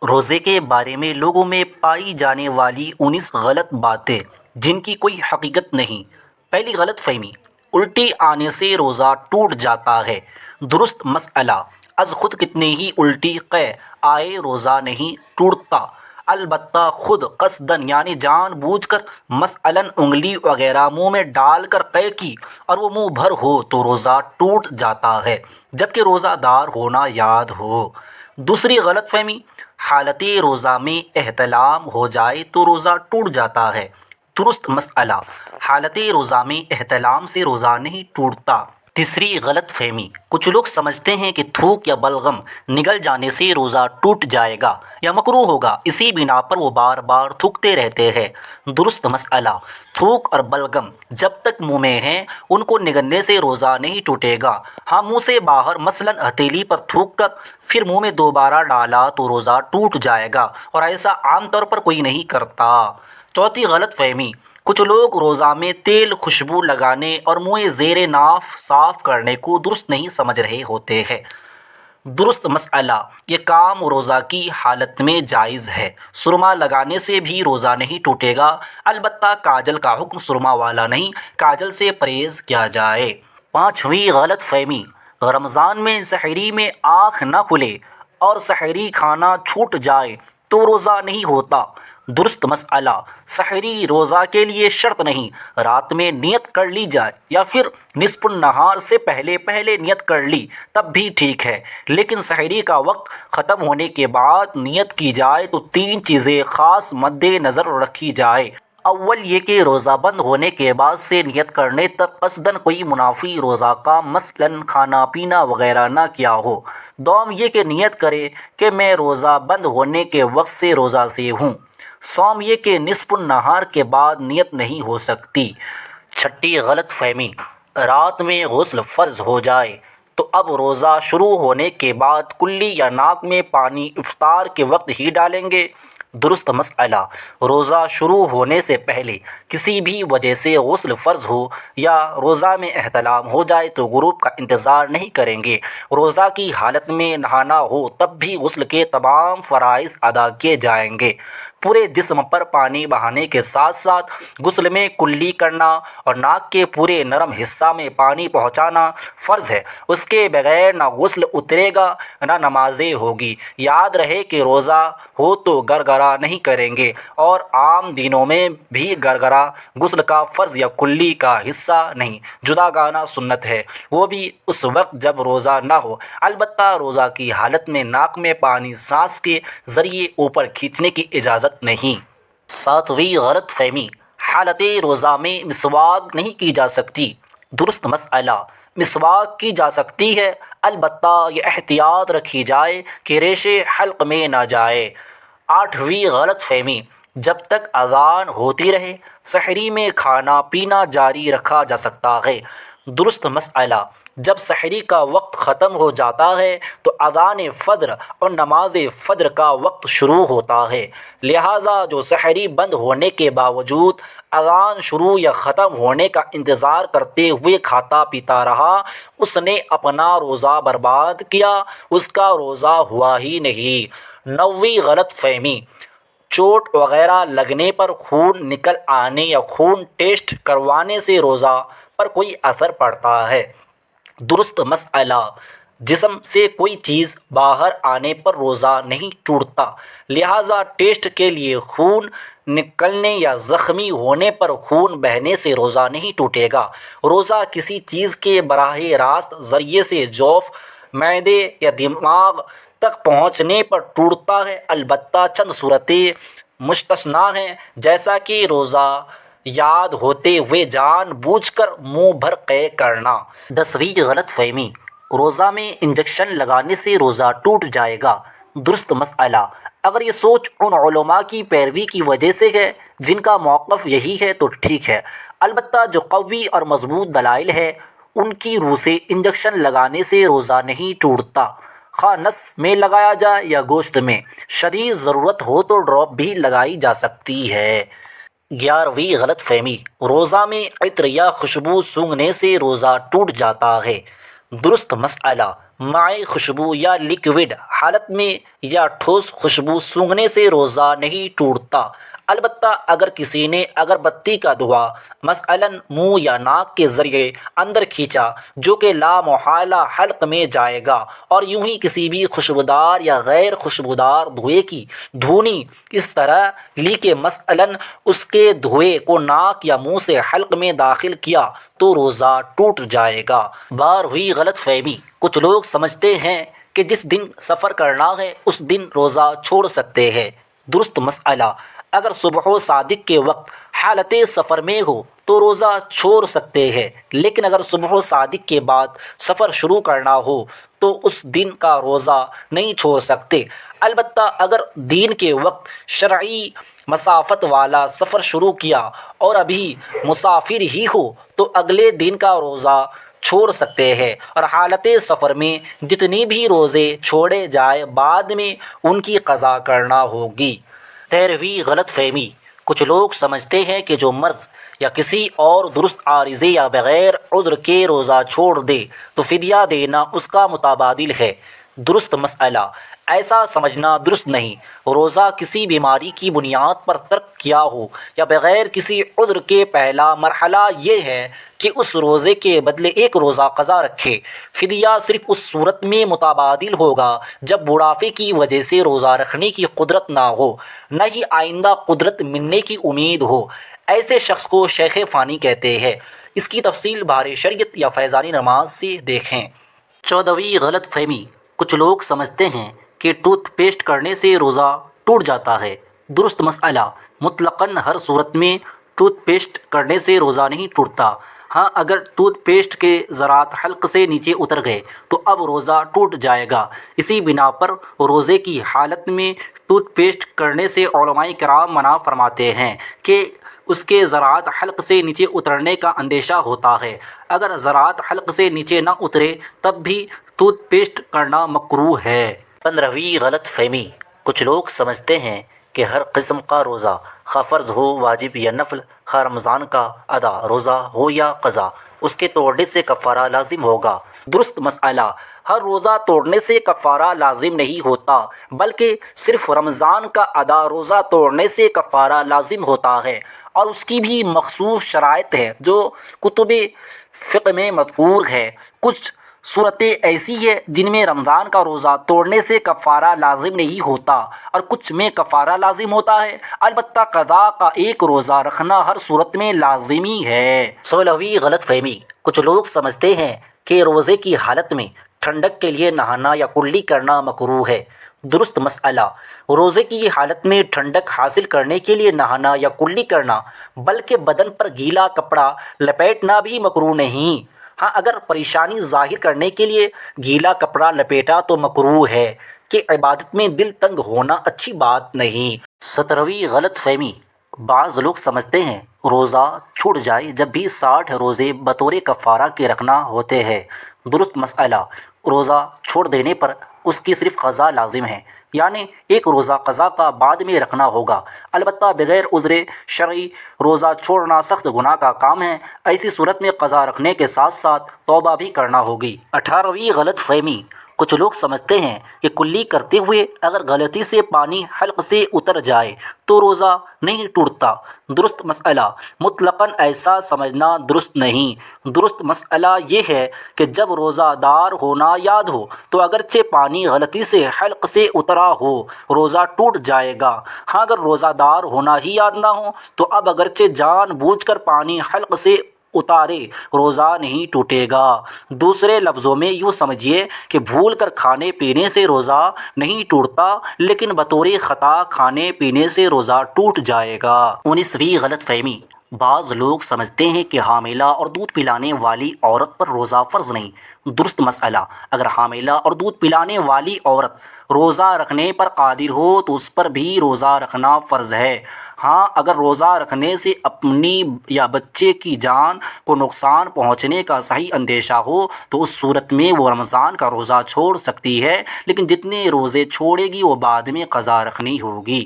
روزے کے بارے میں لوگوں میں پائی جانے والی 19 غلط باتیں جن کی کوئی حقیقت نہیں۔ پہلی غلط فہمی، الٹی آنے سے روزہ ٹوٹ جاتا ہے۔ درست مسئلہ، از خود کتنے ہی الٹی قے آئے روزہ نہیں ٹوٹتا، البتہ خود قصدن یعنی جان بوجھ کر مثلاً انگلی وغیرہ منہ میں ڈال کر قے کی اور وہ منہ بھر ہو تو روزہ ٹوٹ جاتا ہے، جبکہ روزہ دار ہونا یاد ہو۔ دوسری غلط فہمی، حالت روزہ میں احتلام ہو جائے تو روزہ ٹوٹ جاتا ہے۔ درست مسئلہ، حالت روزہ میں احتلام سے روزہ نہیں ٹوٹتا۔ تیسری غلط فہمی، کچھ لوگ سمجھتے ہیں کہ تھوک یا بلغم نگل جانے سے روزہ ٹوٹ جائے گا یا مکروہ ہوگا، اسی بنا پر وہ بار بار تھوکتے رہتے ہیں۔ درست مسئلہ، تھوک اور بلغم جب تک منہ میں ہیں ان کو نگلنے سے روزہ نہیں ٹوٹے گا۔ ہاں، منہ سے باہر مثلاً ہتھیلی پر تھوک کر پھر منہ میں دوبارہ ڈالا تو روزہ ٹوٹ جائے گا، اور ایسا عام طور پر کوئی نہیں کرتا۔ چوتھی غلط فہمی، کچھ لوگ روزہ میں تیل خوشبو لگانے اور منہ زیر ناف صاف کرنے کو درست نہیں سمجھ رہے ہوتے ہیں۔ درست مسئلہ، یہ کام روزہ کی حالت میں جائز ہے۔ سرما لگانے سے بھی روزہ نہیں ٹوٹے گا، البتہ کاجل کا حکم سرما والا نہیں، کاجل سے پرہیز کیا جائے۔ پانچویں غلط فہمی، رمضان میں سحری میں آنکھ نہ کھلے اور سحری کھانا چھوٹ جائے تو روزہ نہیں ہوتا۔ درست مسئلہ، سحری روزہ کے لیے شرط نہیں، رات میں نیت کر لی جائے یا پھر نصف النہار سے پہلے نیت کر لی تب بھی ٹھیک ہے، لیکن سحری کا وقت ختم ہونے کے بعد نیت کی جائے تو تین چیزیں خاص مد نظر رکھی جائے۔ اول یہ کہ روزہ بند ہونے کے بعد سے نیت کرنے تک قصداً کوئی منافی روزہ کا مثلاً کھانا پینا وغیرہ نہ کیا ہو۔ دوم یہ کہ نیت کرے کہ میں روزہ بند ہونے کے وقت سے روزہ سے ہوں۔ سوم یہ کہ نصف النہار کے بعد نیت نہیں ہو سکتی۔ چھٹی غلط فہمی، رات میں غسل فرض ہو جائے تو اب روزہ شروع ہونے کے بعد کلی یا ناک میں پانی افطار کے وقت ہی ڈالیں گے۔ درست مسئلہ، روزہ شروع ہونے سے پہلے کسی بھی وجہ سے غسل فرض ہو یا روزہ میں احتلام ہو جائے تو غروب کا انتظار نہیں کریں گے۔ روزہ کی حالت میں نہانا ہو تب بھی غسل کے تمام فرائض ادا کیے جائیں گے۔ پورے جسم پر پانی بہانے کے ساتھ ساتھ غسل میں کلی کرنا اور ناک کے پورے نرم حصہ میں پانی پہنچانا فرض ہے، اس کے بغیر نہ غسل اترے گا نہ نمازیں ہوگی۔ یاد رہے کہ روزہ ہو تو گرگرا نہیں کریں گے، اور عام دنوں میں بھی گرگرا غسل کا فرض یا کلی کا حصہ نہیں، جدا گانا سنت ہے، وہ بھی اس وقت جب روزہ نہ ہو۔ البتہ روزہ کی حالت میں ناک میں پانی سانس کے ذریعے اوپر کھینچنے کی اجازت نہیں۔ ساتویں غلط فہمی، حالت روزہ میں مسواک نہیں کی جا سکتی۔ درست مسئلہ، مسواک کی جا سکتی ہے، البتہ یہ احتیاط رکھی جائے کہ ریشے حلق میں نہ جائے۔ آٹھویں غلط فہمی، جب تک اذان ہوتی رہے سحری میں کھانا پینا جاری رکھا جا سکتا ہے۔ درست مسئلہ، جب سحری کا وقت ختم ہو جاتا ہے تو اذان فجر اور نماز فجر کا وقت شروع ہوتا ہے، لہٰذا جو سحری بند ہونے کے باوجود اذان شروع یا ختم ہونے کا انتظار کرتے ہوئے کھاتا پیتا رہا، اس نے اپنا روزہ برباد کیا، اس کا روزہ ہوا ہی نہیں۔ نویں غلط فہمی، چوٹ وغیرہ لگنے پر خون نکل آنے یا خون ٹیسٹ کروانے سے روزہ پر کوئی اثر پڑتا ہے۔ درست مسئلہ، جسم سے کوئی چیز باہر آنے پر روزہ نہیں ٹوٹتا، لہٰذا ٹیسٹ کے لیے خون نکلنے یا زخمی ہونے پر خون بہنے سے روزہ نہیں ٹوٹے گا۔ روزہ کسی چیز کے براہ راست ذریعے سے جوف، معدے یا دماغ تک پہنچنے پر ٹوٹتا ہے، البتہ چند صورتیں مستثنیٰ ہیں، جیسا کہ روزہ یاد ہوتے ہوئے جان بوجھ کر منہ بھر قے کرنا۔ 10ویں غلط فہمی، روزہ میں انجیکشن لگانے سے روزہ ٹوٹ جائے گا۔ درست مسئلہ، اگر یہ سوچ ان علماء کی پیروی کی وجہ سے ہے جن کا موقف یہی ہے تو ٹھیک ہے، البتہ جو قوی اور مضبوط دلائل ہے ان کی روح سے انجیکشن لگانے سے روزہ نہیں ٹوٹتا، خواہ نس میں لگایا جائے یا گوشت میں، شدید ضرورت ہو تو ڈراپ بھی لگائی جا سکتی ہے۔ 11ویں غلط فہمی، روزہ میں عطر یا خوشبو سونگھنے سے روزہ ٹوٹ جاتا ہے۔ درست مسئلہ، مائع خوشبو یا لیکوڈ حالت میں یا ٹھوس خوشبو سونگھنے سے روزہ نہیں ٹوٹتا، البتہ اگر کسی نے اگربتی کا دھواں مثلاً منہ یا ناک کے ذریعے اندر کھینچا جو کہ لامحالہ حلق میں جائے گا، اور یوں ہی کسی بھی خوشبودار یا غیر خوشبودار دھوئے کی دھونی اس طرح لی کہ مثلاً اس کے دھوئے کو ناک یا منہ سے حلق میں داخل کیا تو روزہ ٹوٹ جائے گا۔ بار ہوئی غلط فہمی، کچھ لوگ سمجھتے ہیں کہ جس دن سفر کرنا ہے اس دن روزہ چھوڑ سکتے ہیں۔ درست مسئلہ، اگر صبح و صادق کے وقت حالت سفر میں ہو تو روزہ چھوڑ سکتے ہیں، لیکن اگر صبح و صادق کے بعد سفر شروع کرنا ہو تو اس دن کا روزہ نہیں چھوڑ سکتے۔ البتہ اگر دین کے وقت شرعی مسافت والا سفر شروع کیا اور ابھی مسافر ہی ہو تو اگلے دن کا روزہ چھوڑ سکتے ہیں، اور حالت سفر میں جتنی بھی روزے چھوڑے جائے بعد میں ان کی قضا کرنا ہوگی۔ 13ویں غلط فہمی، کچھ لوگ سمجھتے ہیں کہ جو مرض یا کسی اور درست عارضے یا بغیر عذر کے روزہ چھوڑ دے تو فدیہ دینا اس کا متبادل ہے۔ درست مسئلہ، ایسا سمجھنا درست نہیں۔ روزہ کسی بیماری کی بنیاد پر ترک کیا ہو یا بغیر کسی عذر کے، پہلا مرحلہ یہ ہے کہ اس روزے کے بدلے ایک روزہ قضا رکھے۔ فدیہ صرف اس صورت میں متبادل ہوگا جب بڑھاپے کی وجہ سے روزہ رکھنے کی قدرت نہ ہو، نہ ہی آئندہ قدرت ملنے کی امید ہو۔ ایسے شخص کو شیخ فانی کہتے ہیں۔ اس کی تفصیل بہار شریعت یا فیضانی نماز سے دیکھیں۔ 14ویں غلط فہمی، کچھ لوگ سمجھتے ہیں کہ ٹوتھ پیسٹ کرنے سے روزہ ٹوٹ جاتا ہے۔ درست مسئلہ، مطلقاً ہر صورت میں ٹوتھ پیسٹ کرنے سے روزہ نہیں ٹوٹتا۔ ہاں، اگر ٹوتھ پیسٹ کے ذرات حلق سے نیچے اتر گئے تو اب روزہ ٹوٹ جائے گا۔ اسی بنا پر روزے کی حالت میں ٹوتھ پیسٹ کرنے سے علماء کرام منع فرماتے ہیں کہ اس کے ذرات حلق سے نیچے اترنے کا اندیشہ ہوتا ہے۔ اگر ذرات حلق سے نیچے نہ اترے تب بھی ٹوتھ پیسٹ کرنا مکروہ ہے۔ 15ویں غلط فہمی، کچھ لوگ سمجھتے ہیں کہ ہر قسم کا روزہ، خواہ فرض ہو، واجب یا نفل، خواہ رمضان کا ادا روزہ ہو یا قضا، اس کے توڑنے سے کفارہ لازم ہوگا۔ درست مسئلہ، ہر روزہ توڑنے سے کفارہ لازم نہیں ہوتا، بلکہ صرف رمضان کا ادا روزہ توڑنے سے کفارہ لازم ہوتا ہے، اور اس کی بھی مخصوص شرائط ہے جو کتب فقہ میں مذکور ہے۔ کچھ صورتیں ایسی ہیں جن میں رمضان کا روزہ توڑنے سے کفارہ لازم نہیں ہوتا اور کچھ میں کفارہ لازم ہوتا ہے، البتہ قضا کا ایک روزہ رکھنا ہر صورت میں لازمی ہے۔ 16ویں غلط فہمی، کچھ لوگ سمجھتے ہیں کہ روزے کی حالت میں ٹھنڈک کے لیے نہانا یا کلی کرنا مکروہ ہے۔ درست مسئلہ، روزے کی حالت میں ٹھنڈک حاصل کرنے کے لیے نہانا یا کلی کرنا، بلکہ بدن پر گیلا کپڑا لپیٹنا بھی مکروہ نہیں۔ ہاں، اگر پریشانی ظاہر کرنے کے لیے گیلا کپڑا لپیٹا تو مکروہ ہے کہ عبادت میں دل تنگ ہونا اچھی بات نہیں۔ 17ویں غلط فہمی، بعض لوگ سمجھتے ہیں روزہ چھوٹ جائے جب بھی 60 روزے بطور کفارہ کے رکھنا ہوتے ہیں۔ درست مسئلہ، روزہ چھوڑ دینے پر اس کی صرف قضا لازم ہے، یعنی ایک روزہ قضا کا بعد میں رکھنا ہوگا۔ البتہ بغیر عذر شرعی روزہ چھوڑنا سخت گناہ کا کام ہے، ایسی صورت میں قضا رکھنے کے ساتھ ساتھ توبہ بھی کرنا ہوگی۔ 18ویں غلط فہمی، کچھ لوگ سمجھتے ہیں کہ کلی کرتے ہوئے اگر غلطی سے پانی حلق سے اتر جائے تو روزہ نہیں ٹوٹتا۔ درست مسئلہ، مطلقاً ایسا سمجھنا درست نہیں۔ درست مسئلہ یہ ہے کہ جب روزہ دار ہونا یاد ہو تو اگرچہ پانی غلطی سے حلق سے اترا ہو روزہ ٹوٹ جائے گا۔ ہاں، اگر روزہ دار ہونا ہی یاد نہ ہو تو اب اگرچہ جان بوجھ کر پانی حلق سے اتارے روزہ نہیں ٹوٹے گا۔ دوسرے لفظوں میں یوں سمجھیے کہ بھول کر کھانے پینے سے روزہ نہیں ٹوٹتا، لیکن بطور خطا کھانے پینے سے روزہ ٹوٹ جائے گا۔ 19ویں غلط فہمی، بعض لوگ سمجھتے ہیں کہ حاملہ اور دودھ پلانے والی عورت پر روزہ فرض نہیں۔ درست مسئلہ، اگر حاملہ اور دودھ پلانے والی عورت روزہ رکھنے پر قادر ہو تو اس پر بھی روزہ رکھنا فرض ہے۔ ہاں، اگر روزہ رکھنے سے اپنی یا بچے کی جان کو نقصان پہنچنے کا صحیح اندیشہ ہو تو اس صورت میں وہ رمضان کا روزہ چھوڑ سکتی ہے، لیکن جتنے روزے چھوڑے گی وہ بعد میں قضا رکھنی ہوگی۔